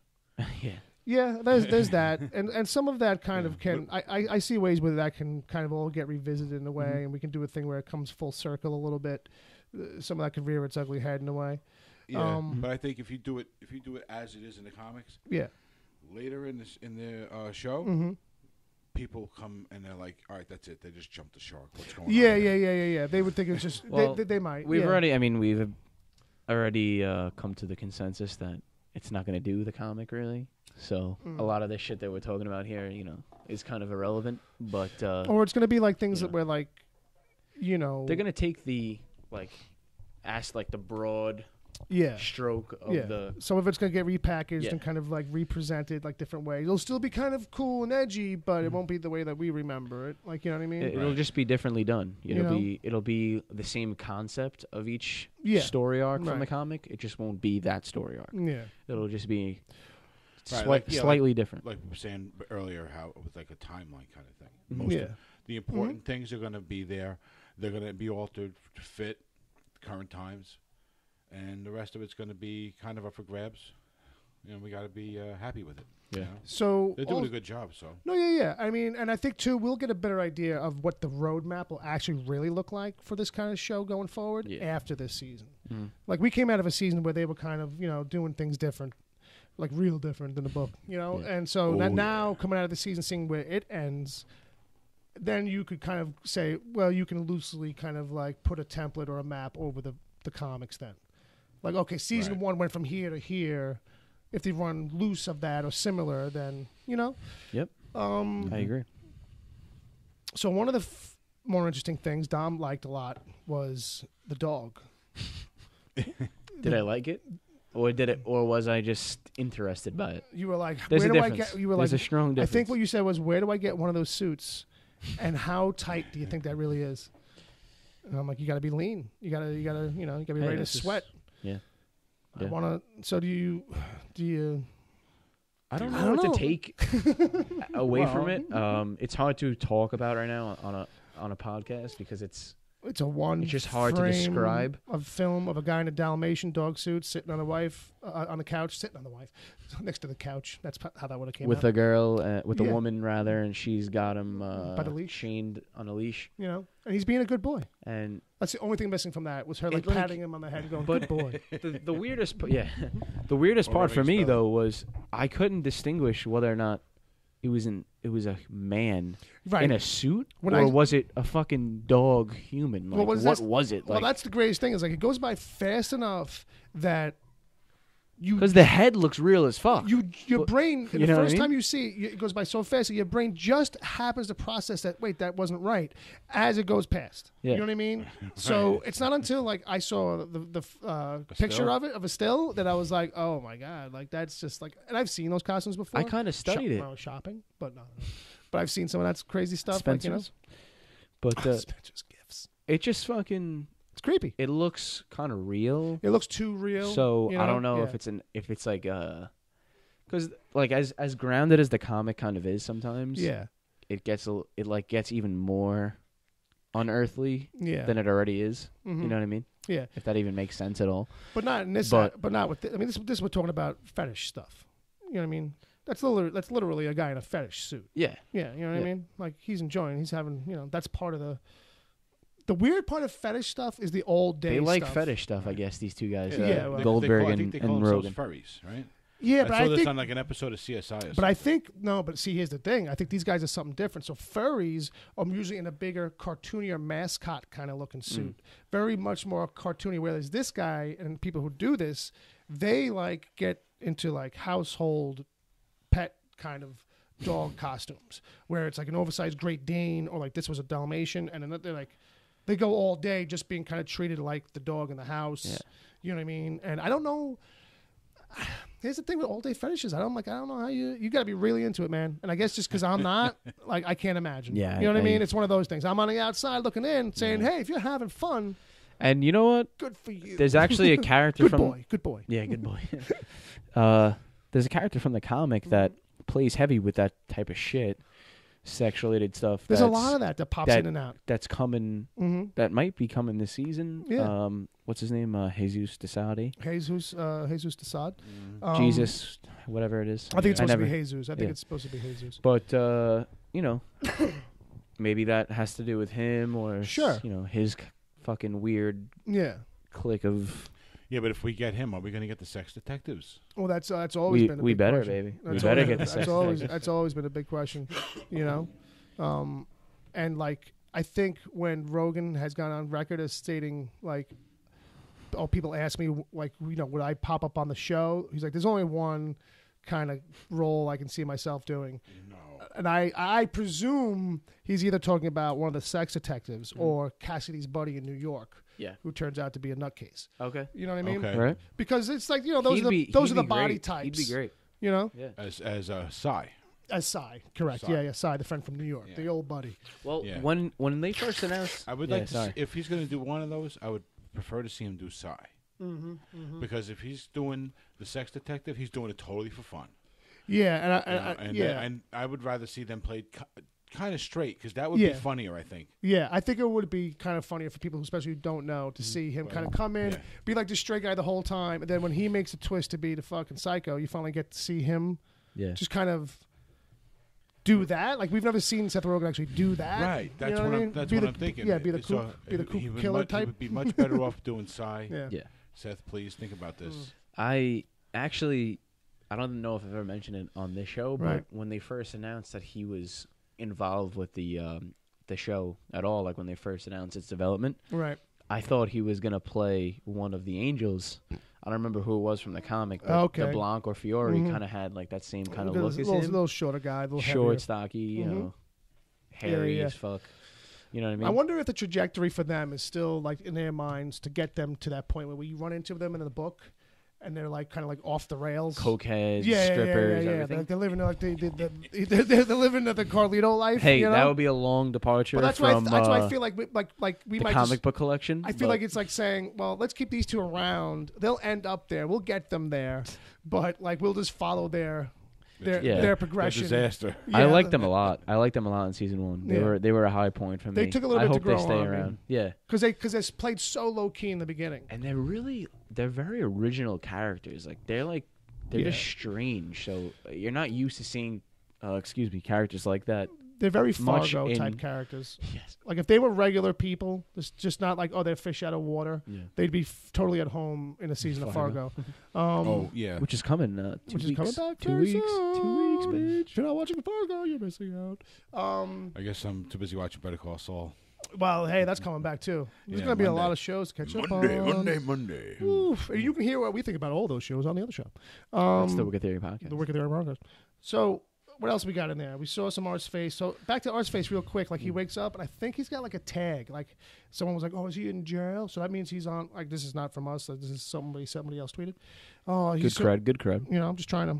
B: Yeah, there's that, and some of that kind of can I see ways where that can kind of all get revisited in a way, and we can do a thing where it comes full circle a little bit. Some of that could rear its ugly head in a way.
D: Yeah, but I think if you do it as it is in the comics, later in the show, people come and they're like, all right, that's it. They just jumped the shark. What's going on?
B: Yeah. They would think it's just they might.
C: We've already come to the consensus that it's not going to do the comic really. So a lot of this shit that we're talking about here, is kind of irrelevant. But
B: or it's going to be like things that we're like, they're
C: going to take the the broad stroke of the.
B: Some of it's going to get repackaged and kind of like represented like different ways. It'll still be kind of cool and edgy, but it won't be the way that we remember it. Like, you know what I mean?
C: It'll just be differently done. It'll be the same concept of each story arc from the comic. It just won't be that story arc.
B: Yeah.
C: It'll just be slightly different.
D: Like we were saying earlier, how it was like a timeline kind of thing. Most of the important things are going to be there. They're going to be altered to fit current times. And the rest of it's going to be kind of up for grabs. We got to be happy with it. Yeah.
B: So
D: they're doing a good job. So
B: no, yeah. I mean, and I think too, we'll get a better idea of what the roadmap will actually really look like for this kind of show going forward after this season. Like we came out of a season where they were kind of doing things different, like real different than the book. And so now coming out of the season, seeing where it ends. Then you could kind of say, well, you can loosely kind of like put a template or a map over the comics then. Like, okay, season 1 went from here to here. If they run loose of that or similar, then,
C: Yep. I agree.
B: So one of the more interesting things Dom liked a lot was the dog.
C: Did I like it? Or was I just interested by it?
B: You were like,
C: There's
B: where
C: a
B: do
C: difference.
B: I get? You were
C: There's
B: like,
C: a strong difference.
B: I think what you said was, where do I get one of those suits, and how tight do you think that really is? And I'm like, you got to be lean. You got to be ready to sweat.
C: Yeah.
B: I want to. So do you?
C: I don't know what to take away from it. It's hard to talk about right now on a podcast because it's just hard to describe.
B: A film of a guy in a Dalmatian dog suit sitting on a wife on the couch, next to the couch. That's how that would have came out.
C: With a girl, with a woman rather, and she's got him
B: by the leash,
C: chained on a leash.
B: And he's being a good boy.
C: And
B: that's the only thing missing from that was her patting him on the head and going, "Good boy."
C: The weirdest, the weirdest part for me though was I couldn't distinguish whether or not it was a man in a suit, was it a fucking dog human? Like, what was it?
B: Well, that's the greatest thing is like it goes by fast enough that
C: because the head looks real as fuck.
B: Your brain, the first time you see it, it goes by so fast that your brain just happens to process that, wait, that wasn't right, as it goes past. Yeah. You know what I mean? So it's not until like I saw the picture of a still that I was like, oh my God, like that's just like, and I've seen those costumes before.
C: I kind of studied it.
B: When I was shopping, but no. But I've seen some of that crazy stuff.
C: Spencer's.
B: But Spencer's gifts.
C: It just fucking...
B: It's creepy.
C: It looks kind of real.
B: It looks too real.
C: So I don't know if it's like because like as grounded as the comic kind of is sometimes. Yeah. It gets even more unearthly than it already is. Mm-hmm. You know what I mean?
B: Yeah.
C: If that even makes sense at all.
B: But not in this. But not with. I mean, this we're talking about fetish stuff. You know what I mean? That's literally a guy in a fetish suit.
C: Yeah.
B: Yeah. You know what I mean? Like he's enjoying. He's having. That's part of the. The weird part of fetish stuff is the old days.
C: They like
B: stuff.
C: Fetish stuff, I guess. These two guys,
B: well,
C: Goldberg
D: I think they call
C: and
D: themselves
C: Rogan.
D: furries, right?
B: Yeah, but
D: I saw this
B: think
D: on like an episode of CSI.
B: But I think no. But see, here's the thing. I think these guys are something different. So furries are usually in a bigger, cartoonier mascot kind of looking suit, very much more cartoony. Whereas this guy and people who do this, they like get into like household pet kind of dog costumes, where it's like an oversized Great Dane or like this was a Dalmatian, and then they're like they go all day just being kind of treated like the dog in the house. Yeah. You know what I mean? And I don't know. Here's the thing with all day fetishes. I don't know how you got to be really into it, man. And I guess just because I'm not, like, I can't imagine. Yeah, you know what I mean? It's one of those things. I'm on the outside looking in, saying, "Hey, if you're having fun,
C: and you know what?
B: Good for you."
C: There's actually a character
B: good boy.
C: Yeah, good boy. There's a character from the comic that plays heavy with that type of shit, sex-related stuff.
B: There's a lot of that pops in and out.
C: That's coming. That might be coming this season.
B: Yeah.
C: What's his name? Jesus Desade.
B: Jesus Desade.
C: Jesus, whatever it is.
B: I think it's supposed to be Jesus. I think it's supposed to be Jesus.
C: But you know, maybe that has to do with him, or you know, his fucking weird clique of.
D: Yeah, but if we get him, are we going to get the sex detectives?
B: Well, that's always been a big
C: better,
B: question.
C: baby. We better get the sex detectives.
B: That's always been a big question, you know. And like I think when Rogan has gone on record as stating like, oh, people ask me like, you know, would I pop up on the show? He's like, there's only one kind of role I can see myself doing. No. And I presume he's either talking about one of the sex detectives or Cassidy's buddy in New York. Yeah, who turns out to be a nutcase. Okay, you know what I mean?
C: Okay, right?
B: Because it's like, you know, those are the body types.
C: He'd be great.
B: You know,
D: as Cy.
B: As Cy, correct? Cy. Yeah, Cy, the friend from New York, the old buddy.
C: Well, when they first announced,
D: I would like to see, if he's going to do one of those, I would prefer to see him do Cy. Because if he's doing the sex detective, he's doing it totally for fun.
B: Yeah,
D: and I would rather see them played kind of straight, because that would be funnier, I think.
B: Yeah, I think it would be kind of funnier for people who especially don't know to see him kind of come in, be like the straight guy the whole time, and then when he makes a twist to be the fucking psycho, you finally get to see him just kind of do that. Like, we've never seen Seth Rogen actually do that.
D: Right, that's what I'm thinking.
B: Yeah, be the kook killer type.
D: He would be much better off doing Cy. Yeah. Seth, please think about this.
C: I don't know if I've ever mentioned it on this show, but when they first announced that he was involved with the show at all, like when they first announced its development, I thought he was gonna play one of the angels. I don't remember who it was from the comic, but the Blanc or Fiore kind of had like that same kind of look as him.
B: Little shorter guy,
C: short, heavier. Stocky, you know, hairy as fuck. You know what I mean?
B: I wonder if the trajectory for them is still like in their minds to get them to that point where we run into them in the book. And they're like kind of like off the rails,
C: cokeheads, strippers, everything.
B: They're living like they're living the Carlito life.
C: Hey,
B: you know?
C: that would be a long departure.
B: But that's
C: from
B: that's why I feel like we
C: the
B: might
C: comic book collection.
B: I feel like it's like saying, well, let's keep these two around. They'll end up there. We'll get them there, but like we'll just follow their progression.
D: Disaster.
C: I liked them a lot. I liked them a lot in season 1. They were a high point for me.
B: They took a little bit to grow on.
C: I hope they stay around. Yeah,
B: because they played so low key in the beginning,
C: and they're very original characters. Like they're just strange. So you're not used to seeing, characters like that.
B: They're very Fargo type characters. Yes. Like if they were regular people, just not like, oh, they're fish out of water. Yeah. They'd be totally at home in a season of Fargo.
C: Which is coming.
B: Which is coming back
C: 2 weeks. 2 weeks, bitch.
B: If you're not watching Fargo, you're missing out.
D: I guess I'm too busy watching Better Call Saul.
B: Well, hey, that's coming back too. There's going to be a lot of shows to catch up on.
D: Monday.
B: Oof. You can hear what we think about all those shows on the other show.
C: That's the Wicked Theory podcast.
B: The Wicked Theory podcast. So, what else we got in there? We saw some Art's face. So back to Art's face real quick. Like he wakes up and I think he's got like a tag. Like someone was like, "Oh, is he in jail?" So that means he's on. Like this is not from us. Like, this is somebody else tweeted. Oh,
C: good cred.
B: You know, I'm just trying to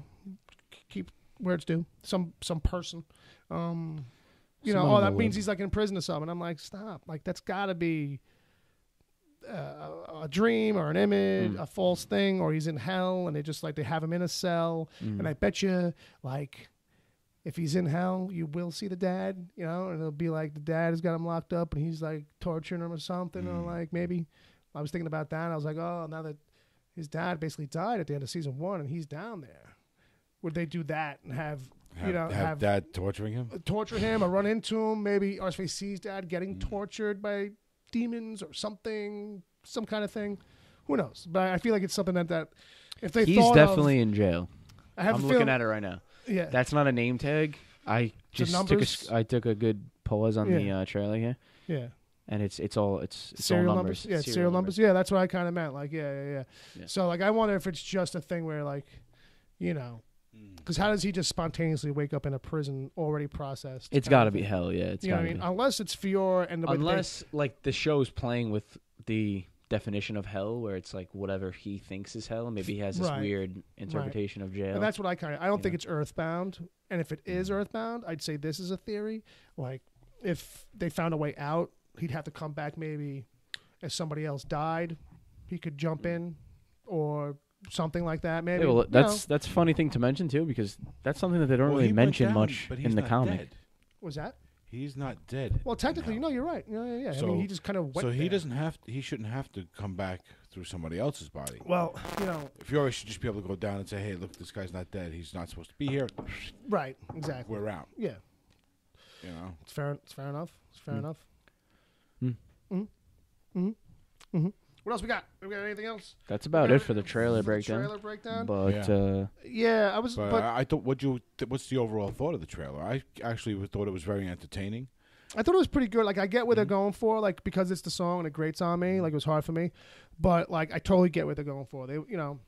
B: keep where it's due. Some person. You know, that means he's like in prison or something. I'm like, stop. Like that's got to be a dream or an image, a false thing, or he's in hell and they have him in a cell. And I bet you like. If he's in hell, you will see the dad, you know, and it'll be like the dad has got him locked up and he's like torturing him or something. Or like maybe I was thinking about that. And I was like, oh, now that his dad basically died at the end of season 1 and he's down there, would they do that and have
D: dad torturing him?
B: Torture him or run into him. Maybe Arseface sees dad getting tortured by demons or something, some kind of thing. Who knows? But I feel like it's something that if they
C: he's definitely in jail. I'm looking at it right now.
B: Yeah.
C: That's not a name tag. I just took a good pause on the trailer here.
B: Yeah.
C: And it's all
B: serial
C: all
B: numbers. Yeah, serial numbers. Yeah, that's what I kind of meant. Like, yeah. So, like, I wonder if it's just a thing where, like, you know, because how does he just spontaneously wake up in a prison already processed?
C: It's got to be hell, yeah. It's
B: you know what I mean? Unless it's Fior and
C: unless like the show's playing with the definition of hell, where it's like whatever he thinks is hell. Maybe he has this weird interpretation of jail.
B: And that's what I don't think it's Earthbound. And if it is Earthbound, I'd say this is a theory. Like, if they found a way out, he'd have to come back maybe if somebody else died. He could jump in or something like that. Maybe.
C: Yeah, well, that's a funny thing to mention too, because that's something that they don't really mention much in the comic.
D: Dead.
B: Was that?
D: He's not dead.
B: Well, technically, no, you're right. Yeah.
D: So,
B: I mean, he just kind of went.
D: So he doesn't have. He shouldn't have to come back through somebody else's body.
B: Well, you know,
D: if you always should just be able to go down and say, "Hey, look, this guy's not dead. He's not supposed to be here."
B: Right. Exactly.
D: We're out.
B: Yeah.
D: You know,
B: it's fair. It's fair enough. It's fair enough. What else we got? We got anything else?
C: That's about it for the trailer breakdown.
B: Trailer breakdown.
C: But
B: I was.
D: But I thought. What's the overall thought of the trailer? I actually thought it was very entertaining.
B: I thought it was pretty good. Like, I get what they're going for, like, because it's the song and it grates on me. Like, it was hard for me, but like, I totally get what they're going for. They, you know,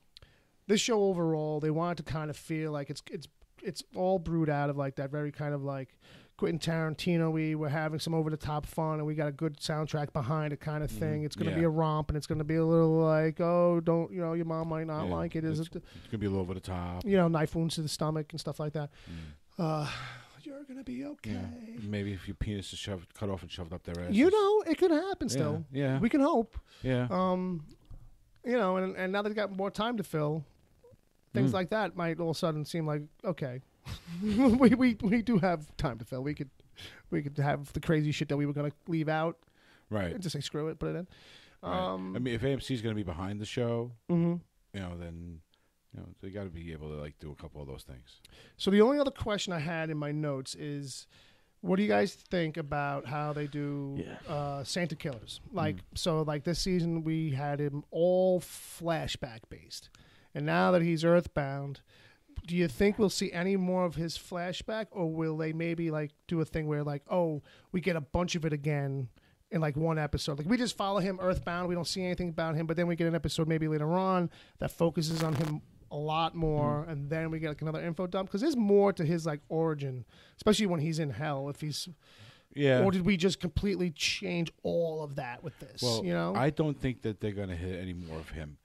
B: this show overall, they wanted to kind of feel like it's all brewed out of like that very kind of like Quentin Tarantino-y. We're having some over the top fun, and we got a good soundtrack behind it, kind of thing. It's going to be a romp, and it's going to be a little like, oh, don't, you know, your mom might not like it.
D: It's going to be a little over the top.
B: You know, knife wounds to the stomach and stuff like that. You're gonna be okay.
D: Yeah. Maybe if your penis is cut off and shoved up their ass.
B: You know, it could happen still.
D: Yeah.
B: We can hope.
D: Yeah.
B: You know, and now they've got more time to fill, things like that might all of a sudden seem like, okay, we do have time to fill. We could have the crazy shit that we were gonna leave out.
D: Right.
B: And just say screw it, put it in.
D: Right. I mean, if AMC's gonna be behind the show, you know, then. You know, they got to be able to like do a couple of those things.
B: So the only other question I had in my notes is, what do you guys think about how they do Santa Killers? Like, so like this season we had him all flashback based, and now that he's Earthbound, do you think we'll see any more of his flashback, or will they maybe like do a thing where like, oh, we get a bunch of it again in like one episode? Like, we just follow him Earthbound, we don't see anything about him, but then we get an episode maybe later on that focuses on him a lot more, and then we get like another info dump, because there's more to his like origin, especially when he's in hell. If he's or did we just completely change all of that with this?
D: Well,
B: you know,
D: I don't think that they're going to hit any more of him,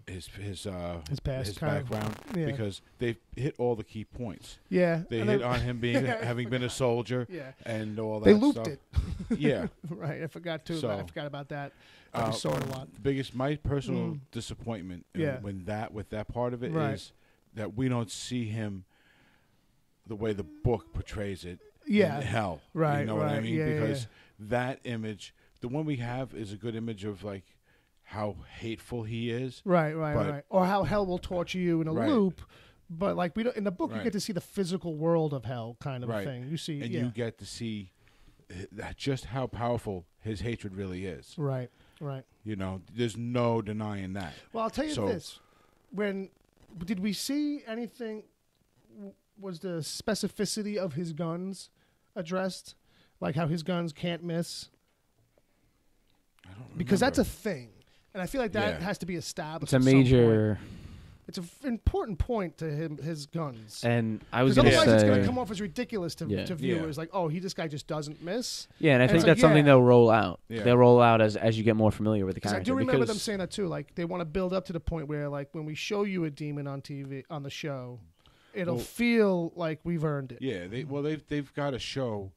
D: his
B: past,
D: his background, because they've hit all the key points.
B: Yeah,
D: they hit on him being having been a soldier, and all that.
B: They looped
D: stuff.
B: it.
D: Yeah,
B: right. I forgot too. I forgot about that. I saw it a lot.
D: My personal disappointment with that part of it is that we don't see him the way the book portrays it in hell.
B: Right.
D: You know what I mean?
B: Yeah,
D: because that image, the one we have, is a good image of like how hateful he is.
B: Right. Or how hell will torture you in a loop. But like, we don't, in the book, you get to see the physical world of hell, kind of a thing. You see,
D: and you get to see just how powerful his hatred really is.
B: Right.
D: You know, there's no denying that.
B: Well, I'll tell you this: did we see anything? Was the specificity of his guns addressed? Like how his guns can't miss?
D: I don't remember.
B: Because that's a thing, and I feel like that has to be established.
C: It's a major.
B: It's an important point to his guns.
C: And I was going to say,
B: otherwise it's going to come off as ridiculous to viewers. Like, oh, this guy just doesn't miss.
C: Yeah, and I think that's something they'll roll out. Yeah. They'll roll out as you get more familiar with the character.
B: I do remember them saying that too. Like, they want to build up to the point where, like, when we show you a demon on TV on the show, it'll feel like we've earned it.
D: Yeah, they've got to show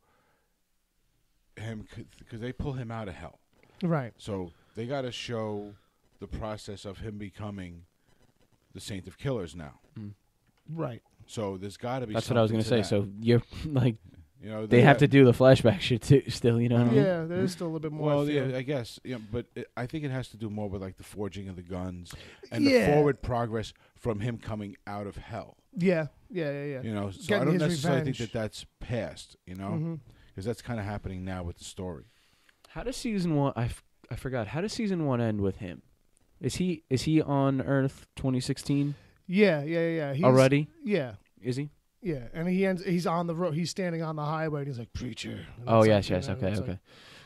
D: him, because they pull him out of hell.
B: Right.
D: So they got to show the process of him becoming the Saint of Killers now.
B: Right.
D: So there's got to be.
C: That's what I was going to say.
D: That.
C: So you're like,
D: you know,
C: they have to do the flashback shit too. Still, you know. What I mean?
B: Yeah, there is still a little bit more.
D: Well, yeah, I guess. Yeah, but I think it has to do more with like the forging of the guns and the forward progress from him coming out of hell.
B: Yeah.
D: You know, so I don't necessarily think that that's past. You know, because that's kind of happening now with the story.
C: How does season one? I forgot. How does season one end with him? Is he on Earth 2016?
B: Yeah.
C: Already?
B: Yeah.
C: Is he?
B: Yeah, and he's on the road. He's standing on the highway, and he's like, preacher. And
C: Oh,
B: it's
C: yes.
B: like,
C: Okay.
B: like,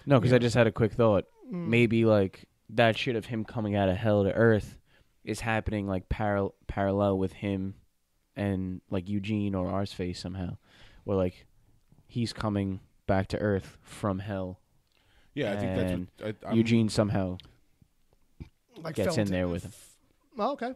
C: No, because
B: yeah.
C: I just had a quick thought. Maybe, like, that shit of him coming out of hell to Earth is happening, like, parallel with him and, like, Eugene or Arseface somehow. Where, like, he's coming back to Earth from hell.
D: Yeah, I think that's what...
C: Eugene somehow
B: like
C: gets in there with him.
B: Oh, okay.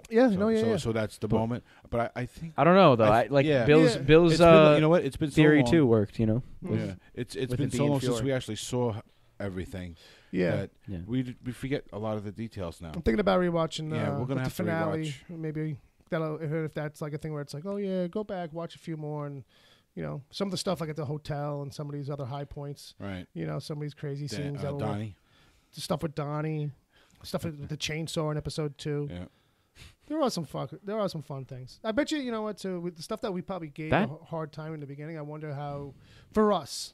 B: Yeah,
D: So that's the moment. But I think...
C: I don't know, though. Bill's
D: you know what? It's been so
C: theory,
D: long.
C: too, worked, you know?
D: Yeah. It's been so long since we actually saw everything.
B: Yeah.
D: That we forget a lot of the details now.
B: I'm thinking about rewatching
D: we're gonna have
B: the finale.
D: to rewatch.
B: Maybe if that's like a thing where it's like, oh, yeah, go back, watch a few more, and, you know, some of the stuff like at the hotel and some of these other high points.
D: Right.
B: You know, some of these crazy scenes.
D: Donnie.
B: The stuff with Donnie. Stuff with the chainsaw in episode 2.
D: Yeah.
B: There are some fun things. I bet you know what, too, with the stuff that we probably gave a hard time in the beginning. I wonder how, for us,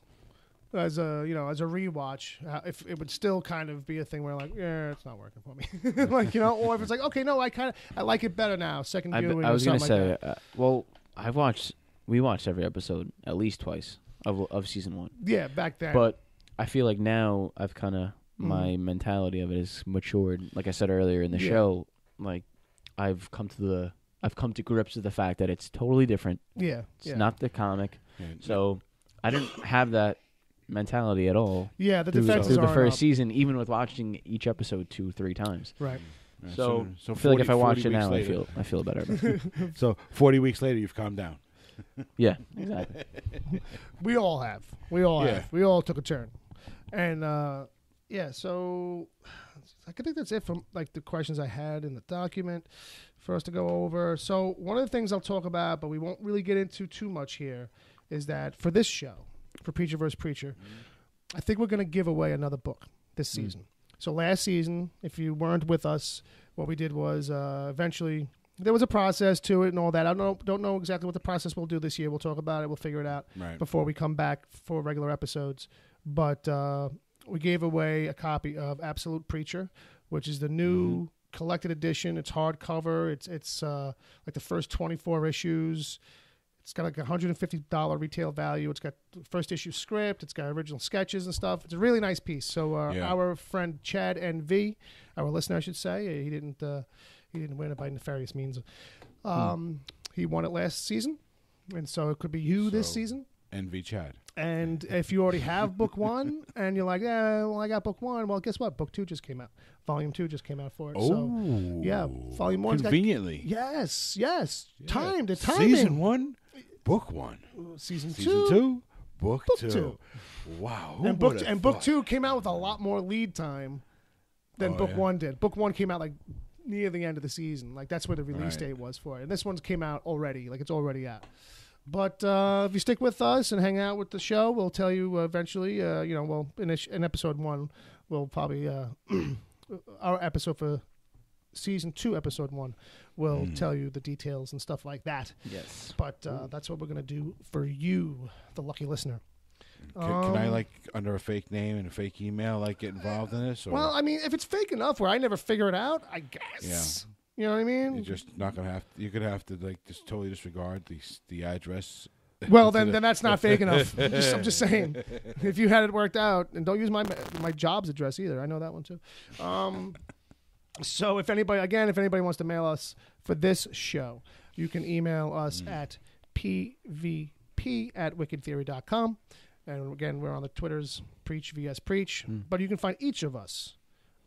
B: as a rewatch, if it would still kind of be a thing where like, yeah, it's not working for me, like, you know, or if it's like, okay, no, I like it better now. Second viewing.
C: I was
B: gonna
C: say, well, we watched every episode at least twice of season 1.
B: Yeah, back then.
C: But I feel like now I've kind of my mentality of it is matured. Like I said earlier in the show, like I've come to grips with the fact that it's totally different.
B: Yeah,
C: it's not the comic. Yeah. So I didn't have that mentality at all.
B: Yeah, the defenses
C: through the first
B: up.
C: season, even with watching each episode 2-3 times.
B: Right.
C: Yeah, so I feel like if I watch it now, later. I feel better.
D: So 40 weeks later, you've calmed down.
C: Yeah, exactly.
B: We all have. We all took a turn, and so I think that's it from like the questions I had in the document for us to go over. So one of the things I'll talk about, but we won't really get into too much here, is that for this show, for Preacher vs. Preacher, I think we're going to give away another book this season. So last season, if you weren't with us, what we did was eventually there was a process to it and all that. I don't know exactly what the process we'll do this year. We'll talk about it. We'll figure it out before we come back for regular episodes. But we gave away a copy of Absolute Preacher, which is the new collected edition. It's hardcover. It's like the first 24 issues. It's got like $150 retail value. It's got first issue script. It's got original sketches and stuff. It's a really nice piece. So our friend Chad NV, our listener, I should say, he didn't win it by nefarious means. He won it last season, and so it could be you this season.
D: NV Chad.
B: And if you already have book 1 and you're like, yeah, well, I got book 1. Well, guess what? Book 2 just came out. Volume 2 just came out for it.
D: Oh,
B: so, yeah, Volume 1
D: conveniently.
B: Yes. Yeah. Timing.
D: Season 1, book 1.
B: Season
D: 2, book 2. Wow.
B: And book 2 came out with a lot more lead time than book 1 did. Book 1 came out like near the end of the season. Like that's where the release date was for it. And this one came out already. Like it's already out. But if you stick with us and hang out with the show, we'll tell you eventually, in episode 1, we'll probably, our episode for season 2, episode 1, will tell you the details and stuff like that.
C: Yes.
B: But that's what we're going to do for you, the lucky listener.
D: Can I, like, under a fake name and a fake email, like, get involved in this? Or?
B: Well, I mean, if it's fake enough where I never figure it out, I guess. Yeah. You know what I mean?
D: You're just not gonna have. You could have to like just totally disregard the address.
B: Well, then that's not fake enough. I'm just saying, if you had it worked out, and don't use my job's address either. I know that one too. So if anybody wants to mail us for this show, you can email us at pvp@wickedtheory.com. And again, we're on the Twitters, Preach vs. Preach. But you can find each of us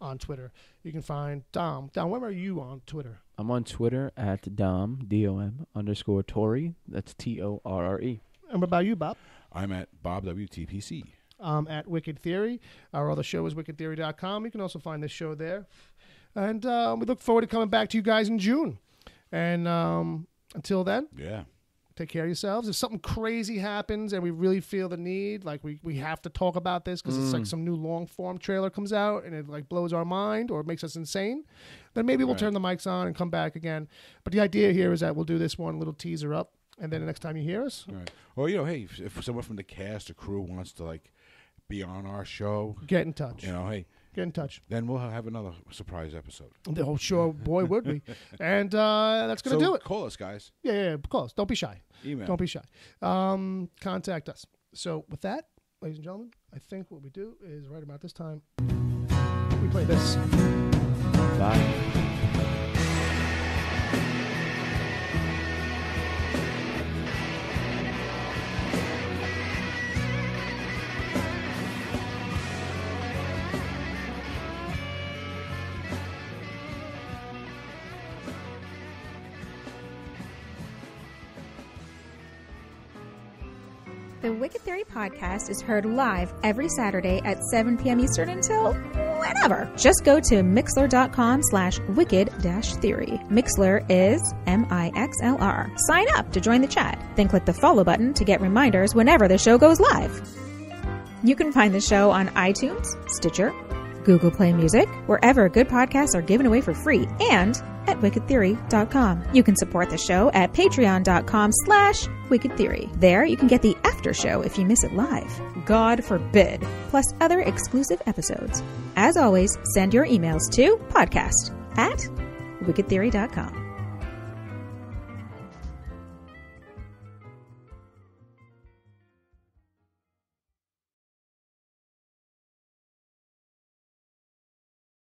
B: on Twitter. You can find Dom. Dom, where are you on Twitter?
C: I'm on Twitter at Dom, DOM_Torre. That's TORRE.
B: And what about you, Bob?
D: I'm at Bob WTPC.
B: At Wicked Theory. Our other show is wickedtheory.com. You can also find this show there. And we look forward to coming back to you guys in June. And until then, take care of yourselves. If something crazy happens and we really feel the need, like we have to talk about this because it's like some new long form trailer comes out and it like blows our mind or makes us insane, then maybe we'll turn the mics on and come back again. But the idea here is that we'll do this one little teaser up, and then the next time you hear us,
D: or hey, if someone from the cast or crew wants to like be on our show,
B: get in touch.
D: Hey,
B: Get in touch.
D: Then we'll have another surprise episode.
B: Oh, sure, boy, would we. And that's going to do it.
D: Call us, guys.
B: Yeah, call us. Don't be shy.
D: Email.
B: Don't be shy. Contact us. So with that, ladies and gentlemen, I think what we do is right about this time, we play this.
C: Bye.
F: The Wicked Theory podcast is heard live every Saturday at 7 p.m. Eastern until whenever. Just go to mixler.com/wicked-theory. Mixler is MIXLR. Sign up to join the chat. Then click the follow button to get reminders whenever the show goes live. You can find the show on iTunes, Stitcher, Google Play Music, wherever good podcasts are given away for free, and at wickedtheory.com. You can support the show at patreon.com/wickedtheory. There you can get the after show if you miss it live. God forbid, plus other exclusive episodes. As always, send your emails to podcast@wickedtheory.com.